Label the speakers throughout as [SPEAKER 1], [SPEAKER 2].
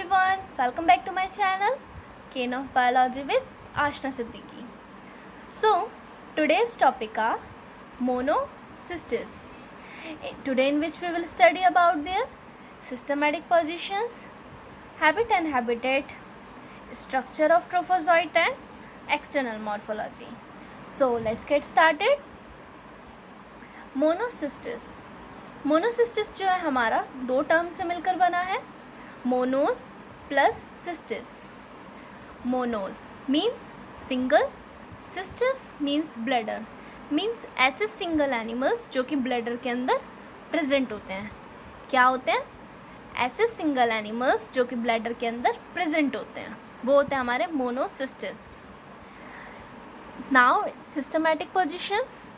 [SPEAKER 1] everyone, welcome back to my channel Kane of Biology with Ashna Siddiqui. So today's topic are monocystis. Today in which we will study about their systematic positions, habit and habitat, structure of trophozoite and external morphology. So let's get started. Monocystis जो है हमारा दो term से मिलकर बना है, मोनोस plus cysts. मोनोस means single, cysts means bladder, means ऐसे single animals जो कि ब्लैडर के अंदर प्रेजेंट होते हैं. क्या होते हैं? ऐसे सिंगल एनिमल्स जो कि ब्लैडर के अंदर प्रेजेंट होते हैं, वो होते हैं हमारे Monocystis. Now systematic positions.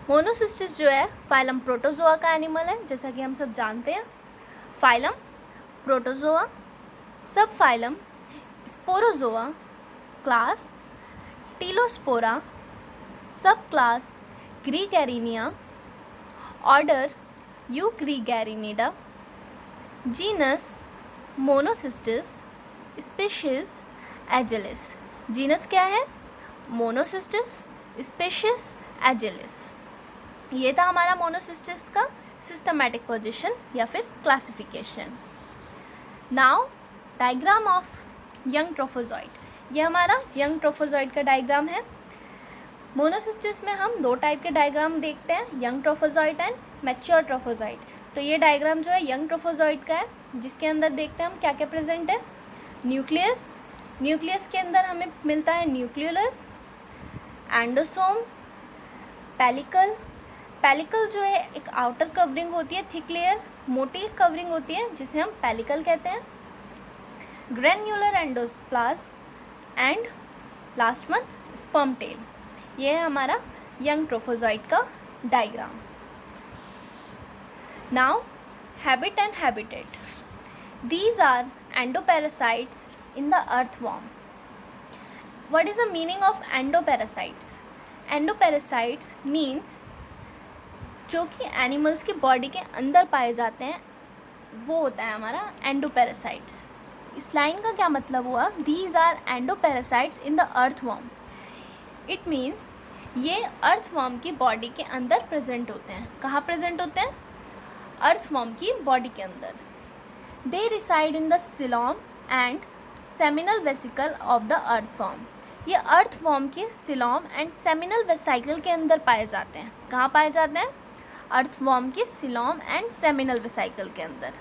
[SPEAKER 1] Monocystis जो है फाइलम प्रोटोजोआ का एनिमल है, जैसा कि हम सब जानते हैं. Phylum protozoa, sub phylum sporozoa, class telosporea, sub class gregarinia, order eugregarinida, genus monocystis, species agilis. Genus क्या है? Monocystis, species agilis. ये था हमारा मोनोसिस्टिस का सिस्टमैटिक पोजीशन या फिर classification. Now diagram of young trophozoite. ये हमारा यंग ट्रोफोजॉइट का डायग्राम है. मोनोसिस्टिस में हम दो टाइप के डायग्राम देखते हैं, young trophozoite and mature trophozoite. तो ये डायग्राम जो है यंग ट्रोफोजॉइट का है, जिसके अंदर देखते हैं हम क्या क्या प्रेजेंट है. न्यूक्लियस, न्यूक्लियस के अंदर हमें मिलता है न्यूक्लियोलस, एंडोसोम, पेलिकल. पेलिकल जो है एक आउटर कवरिंग होती है, थिक लेयर, मोटी कवरिंग होती है, जिसे हम पेलिकल कहते हैं. Granular endoplasm and last one sperm tail. ये है हमारा यंग ट्रोफोजॉइट का diagram. Now habit and habitat. These are endoparasites in the earthworm. What is the meaning of endoparasites? Endoparasites means जो कि एनिमल्स की बॉडी के अंदर पाए जाते हैं, वो होता है हमारा एंडोपैरासाइट्स. इस लाइन का क्या मतलब हुआ? These are endoparasites in the earthworm. It means ये अर्थवॉर्म की बॉडी के अंदर प्रेजेंट होते हैं. कहाँ प्रेजेंट होते हैं? अर्थवॉर्म की बॉडी के अंदर. They reside in the coelom and seminal vesicle of the earthworm. ये अर्थवॉर्म के सिलोम एंड सेमिनल वेसिकल के अंदर पाए जाते हैं. कहाँ पाए जाते हैं? अर्थवॉर्म के सिलोम एंड सेमिनल वेसिकल के अंदर.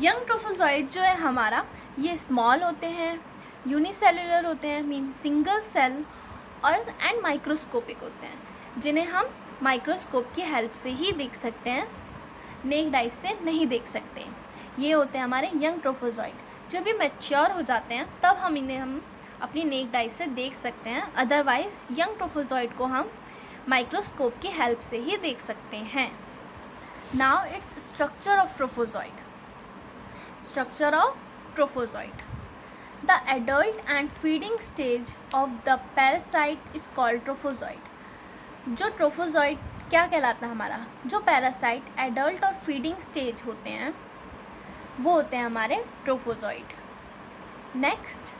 [SPEAKER 1] यंग ट्रोफोजॉइट जो है हमारा, ये स्मॉल होते हैं, यूनिसेलुलर होते हैं, मीन सिंगल सेल, और एंड माइक्रोस्कोपिक होते हैं, जिन्हें हम माइक्रोस्कोप की हेल्प से ही देख सकते हैं, नेक्ड आइज से नहीं देख सकते. ये होते हैं हमारे यंग ट्रोफोजॉइट. जब ये मैच्योर हो जाते हैं तब हम अपनी नेक्ड आइज से देख सकते हैं. अदरवाइज यंग ट्रोफोजॉइट को हम माइक्रोस्कोप की हेल्प से ही देख सकते हैं. Now its structure of trophozoite. Structure of trophozoite. The adult and feeding stage of the parasite is called trophozoite. जो ट्रोफोजॉइट क्या कहलाता है हमारा? जो पैरासाइट एडल्ट और फीडिंग स्टेज होते हैं, वो होते हैं हमारे trophozoite. Next,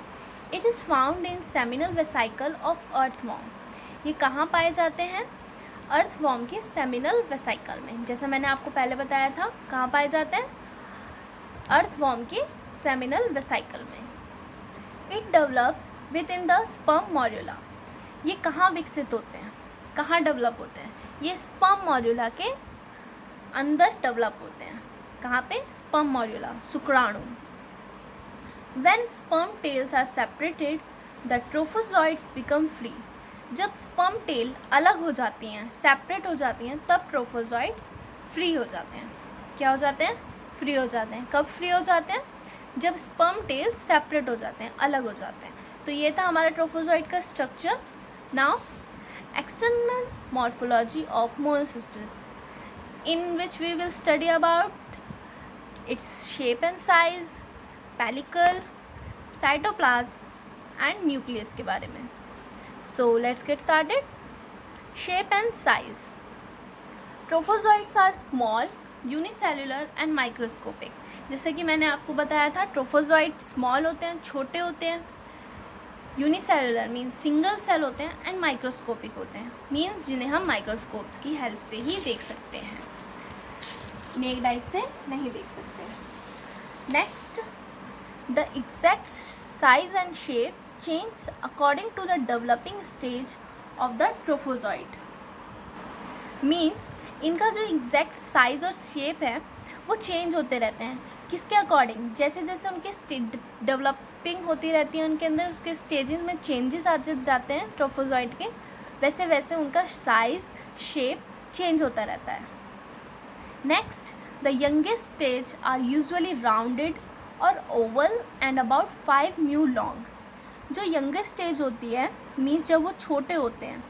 [SPEAKER 1] it is found in seminal vesicle of earthworm. ये कहाँ पाए जाते हैं? अर्थवॉर्म के सेमिनल वेसिकल में. जैसा मैंने आपको पहले बताया था, कहाँ पाए जाते हैं? अर्थवॉर्म के सेमिनल वेसिकल में. It develops within the sperm morula. ये कहाँ विकसित होते हैं, कहाँ डेवलप होते हैं? ये स्पर्म मॉड्यूला के अंदर डेवलप होते हैं. कहाँ पे? स्पर्म मॉड्यूला, शुक्राणु. When sperm tails are separated, the trophozoites become free. जब स्पर्म टेल अलग हो जाती हैं, सेपरेट हो जाती हैं, तब ट्रोफोजॉइट्स फ्री हो जाते हैं. क्या हो जाते हैं? फ्री हो जाते हैं. कब फ्री हो जाते हैं? जब स्पर्म टेल सेपरेट हो जाते हैं, अलग हो जाते हैं. तो ये था हमारा ट्रोफोजॉइट का structure. Now external morphology of Monocystis, in which we will study about its shape and size, pellicle, cytoplasm and nucleus के बारे में. So let's get started. Shape and size. Trophozoites are small unicellular and microscopic. जैसे कि मैंने आपको बताया था, trophozoite small होते हैं, छोटे होते हैं, यूनिसेल्युलर मीन्स सिंगल सेल होते हैं, एंड माइक्रोस्कोपिक होते हैं मीन्स जिन्हें हम माइक्रोस्कोप्स की हेल्प से ही देख सकते हैं, नेक्ड आई से नहीं देख सकते। Next, the exact size and shape change according to the developing stage of the trophozoite. Means इनका जो एग्जैक्ट साइज और शेप है वो चेंज होते रहते हैं। किसके अकॉर्डिंग? जैसे जैसे उनके डेवलपिंग होती रहती है, उनके अंदर उसके स्टेजेस में चेंजेस आ जाते हैं ट्रोफोजॉइट के, वैसे वैसे उनका साइज शेप चेंज होता रहता है। Next, the youngest stage are usually rounded और oval and about 5 mu long. जो यंगेस्ट स्टेज होती है मीन्स जब वो छोटे होते हैं,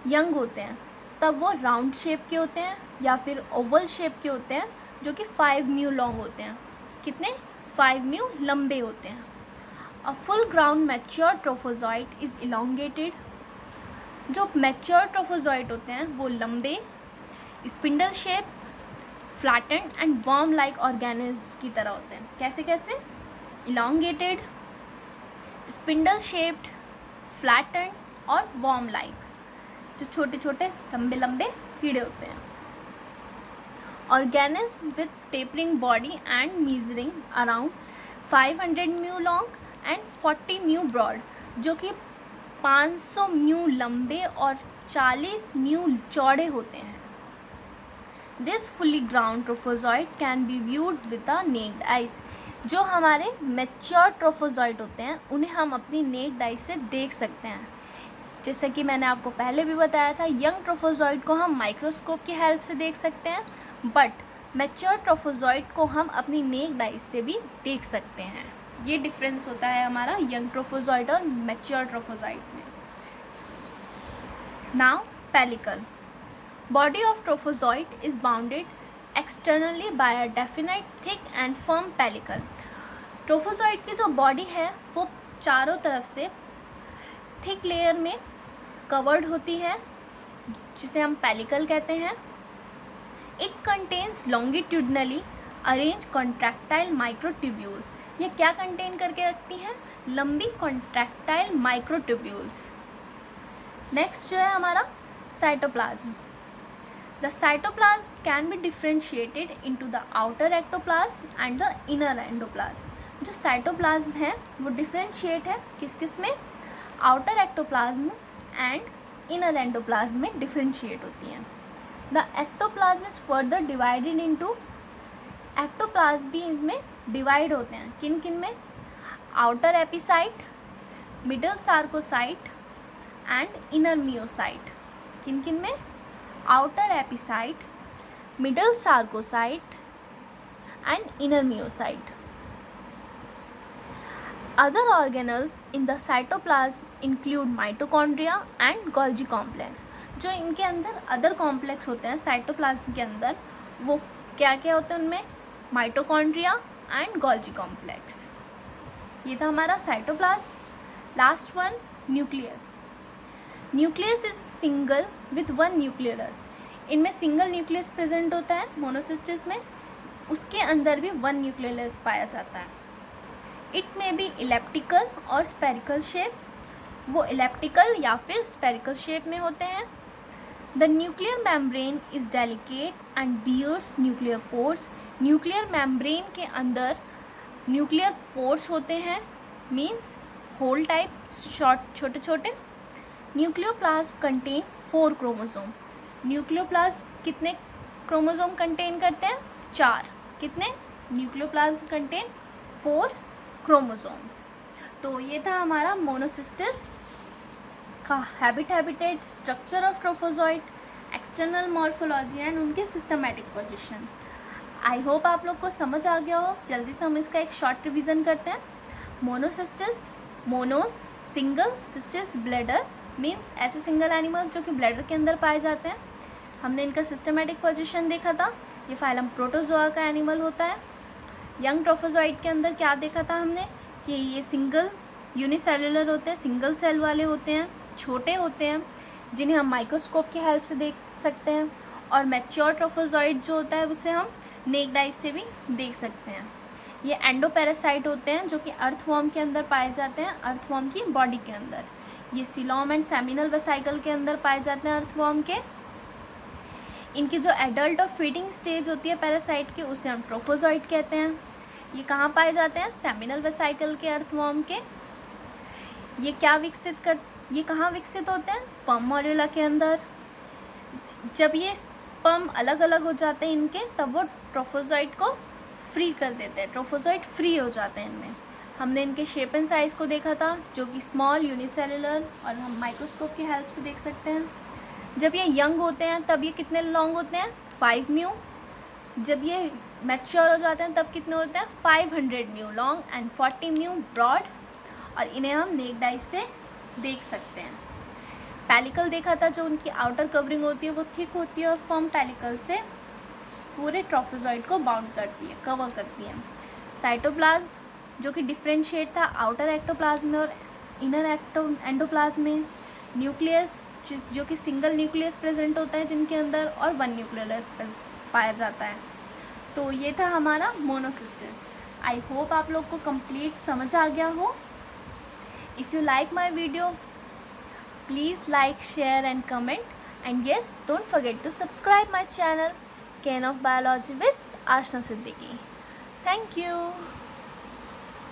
[SPEAKER 1] यंग होते हैं, तब वो राउंड शेप के होते हैं या फिर ओवल शेप के होते हैं, जो कि 5 म्यू लॉन्ग होते हैं। कितने? 5 म्यू लंबे होते हैं। A full grown mature trophozoite is elongated. जो मैच्योर ट्रोफोजॉइट होते हैं वो लंबे, spindle shape, flattened and worm like organism की तरह होते हैं। कैसे कैसे? इलोंगेटेड, स्पिंडल शेप्ड, फ्लैटेंड और वर्म लाइक, जो छोटे छोटे लंबे लंबे कीड़े होते हैं। Organism with tapering body and measuring around 500 mu long and 40 mu broad, जो कि 500 म्यू लंबे और 40 म्यू चौड़े होते हैं। This fully ground trophozoite can be viewed with the necked eyes. जो हमारे मैच्योर ट्रोफोजॉइट होते हैं उन्हें हम अपनी नेक्ड आइज से देख सकते हैं। जैसे कि मैंने आपको पहले भी बताया था, यंग ट्रोफोजॉइट को हम माइक्रोस्कोप की हेल्प से देख सकते हैं, बट मैच्योर ट्रोफोजॉइट को हम अपनी नेक्ड आइज से भी देख सकते हैं। ये डिफरेंस होता है हमारा यंग ट्रोफोजॉइट और मैच्योर ट्रोफोजॉइट में। Now pellicle. Body of trophozoite is bounded externally by a definite thick and firm pellicle. Trophozoite की जो बॉडी है वो चारों तरफ से थिक लेयर में कवर्ड होती है, जिसे हम पेलिकल कहते हैं। It contains longitudinally arrange contractile microtubules. ये क्या कंटेन करके रखती हैं? लंबी कॉन्ट्रैक्टाइल माइक्रोट्यूब्यूल्स। नेक्स्ट जो है हमारा cytoplasm. The cytoplasm can be differentiated into the outer ectoplasm and the inner endoplasm. जो साइटोप्लाज्म है वो डिफ्रेंशिएट है किस किस में? Outer ectoplasm and inner endoplasm में डिफ्रेंशिएट होती हैं। The ectoplasm is further divided into, ectoplasm भी इसमें डिवाइड होते हैं। किन किन में? Outer epicyte, middle sarcocyte and inner myocyte. किन किन में? Outer epicyte, middle sarcocyte and inner myocyte. Other organelles in the cytoplasm include mitochondria and Golgi complex। जो इनके अंदर अदर कॉम्प्लेक्स होते हैं साइटोप्लाज्म के अंदर, वो क्या क्या होते हैं उनमें? Mitochondria and Golgi complex. ये था हमारा cytoplasm. Last one, nucleus. Nucleus is single with 1 nucleus. इनमें सिंगल न्यूक्लियस प्रेजेंट होता है मोनोसिस्टिस में, उसके अंदर भी 1 न्यूक्लियस पाया जाता है। इट मे बी इलेप्टिकल और स्पेरिकल शेप। वो इलेप्टिकल या फिर स्पेरिकल शेप में होते हैं। The nuclear membrane is delicate and bears nuclear pores. Nuclear membrane के अंदर न्यूक्लियर पोर्स होते हैं, मीन्स होल टाइप छोटे छोटे। Nucleoplasm contain 4 chromosome. न्यूक्लियोप्लाज्म कितने क्रोमोसोम कंटेन करते हैं? 4। कितने? Nucleoplasm contain 4 chromosomes. तो ये था हमारा मोनोसिस्टिस का habitat, structure of trophozoite, external morphology and उनके सिस्टमैटिक पोजीशन। आई होप आप लोग को समझ आ गया हो। जल्दी से हम इसका एक शॉर्ट रिवीजन करते हैं। Monocystis, मोनोस single, cysts bladder means ऐसे सिंगल एनिमल्स जो कि ब्लैडर के अंदर पाए जाते हैं। हमने इनका सिस्टमैटिक पोजीशन देखा था। ये फाइलम प्रोटोजोआ का एनिमल होता है। यंग ट्रोफोजॉइट के अंदर क्या देखा था हमने कि ये सिंगल यूनिसेल्युलर होते हैं, सिंगल सेल वाले होते हैं, छोटे होते हैं, जिन्हें हम माइक्रोस्कोप की हेल्प से देख सकते हैं। और मैच्योर ट्रोफोजॉइट जो होता है उसे हम नेक्ड आई से भी देख सकते हैं। ये एंडोपैरासाइट होते हैं जो कि अर्थवॉर्म के अंदर पाए जाते हैं, अर्थवॉर्म की बॉडी के अंदर। ये सीलोम एंड सेमिनल वेसिकल के अंदर पाए जाते हैं अर्थवॉर्म के। इनकी जो एडल्ट और फीडिंग स्टेज होती है पैरासाइट की, उसे हम ट्रोफोजोइट कहते हैं। ये कहाँ पाए जाते हैं? सेमिनल वेसिकल के अर्थवॉर्म के। ये कहाँ विकसित होते हैं? स्पर्म मॉड्यूला के अंदर। जब ये स्पर्म अलग अलग हो जाते हैं इनके, तब वो ट्रोफोजोइट को फ्री कर देते हैं, ट्रोफोजोइट फ्री हो जाते हैं इनमें। हमने इनके शेप एंड साइज़ को देखा था, जो कि स्मॉल, यूनिसेलुलर, और हम माइक्रोस्कोप की हेल्प से देख सकते हैं। जब ये यंग होते हैं तब ये कितने लॉन्ग होते हैं? 5 म्यू। जब ये मैच्योर हो जाते हैं तब कितने होते हैं? 500 mu long and 40 mu broad, और इन्हें हम नेक्ड आई से देख सकते हैं। पैलिकल देखा था, जो उनकी आउटर कवरिंग होती है वो थिक होती है और फर्म पैलिकल से पूरे ट्रोफोजोइट को बाउंड करती है, कवर करती है। साइटोप्लाज्म जो कि डिफ्रेंशिएट था आउटर एक्टोप्लाज्म में और इनर एंडोप्लाज्म में। न्यूक्लियस जो कि सिंगल न्यूक्लियस प्रेजेंट होता है जिनके अंदर, और 1 न्यूक्लियस पाया जाता है। तो ये था हमारा मोनोसिस्टर्स। आई होप आप लोग को कंप्लीट समझ आ गया हो। If you like my video, please like, share and comment, and yes, don't forget to subscribe my channel Cain of Biology with Ashna Siddiqui. Thank you.